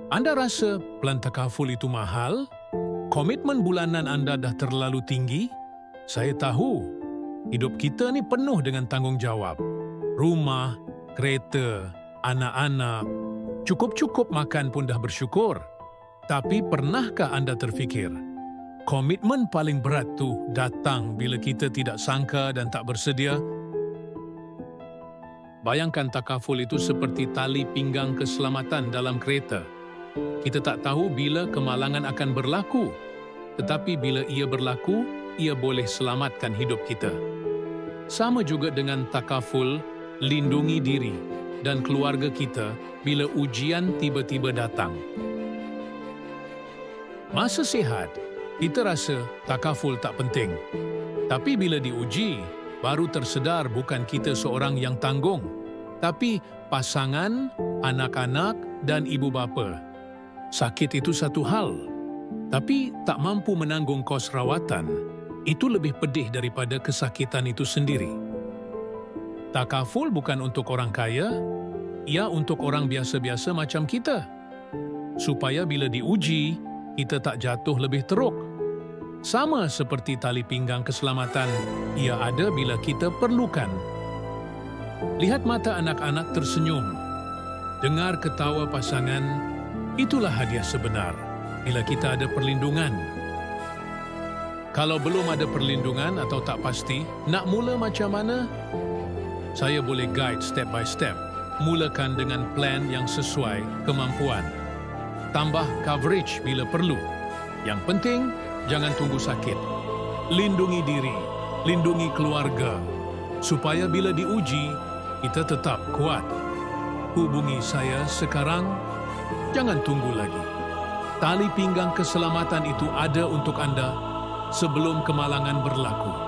Anda rasa plan takaful itu mahal? Komitmen bulanan anda dah terlalu tinggi? Saya tahu, hidup kita ni penuh dengan tanggungjawab. Rumah, kereta, anak-anak, cukup-cukup makan pun dah bersyukur. Tapi pernahkah anda terfikir, komitmen paling berat tu datang bila kita tidak sangka dan tak bersedia? Bayangkan takaful itu seperti tali pinggang keselamatan dalam kereta. Kita tak tahu bila kemalangan akan berlaku, tetapi bila ia berlaku, ia boleh selamatkan hidup kita. Sama juga dengan takaful, lindungi diri dan keluarga kita bila ujian tiba-tiba datang. Masa sihat, kita rasa takaful tak penting. Tapi bila diuji, baru tersedar bukan kita seorang yang tanggung, tapi pasangan, anak-anak dan ibu bapa. Sakit itu satu hal, tapi tak mampu menanggung kos rawatan, itu lebih pedih daripada kesakitan itu sendiri. Takaful bukan untuk orang kaya, ia untuk orang biasa-biasa macam kita. Supaya bila diuji, kita tak jatuh lebih teruk. Sama seperti tali pinggang keselamatan, ia ada bila kita perlukan. Lihat mata anak-anak tersenyum. Dengar ketawa pasangan, itulah hadiah sebenar bila kita ada perlindungan. Kalau belum ada perlindungan atau tak pasti, nak mula macam mana? Saya boleh guide step by step. Mulakan dengan plan yang sesuai kemampuan. Tambah coverage bila perlu. Yang penting, jangan tunggu sakit. Lindungi diri, lindungi keluarga. Supaya bila diuji, kita tetap kuat. Hubungi saya sekarang, jangan tunggu lagi. Tali pinggang keselamatan itu ada untuk anda sebelum kemalangan berlaku.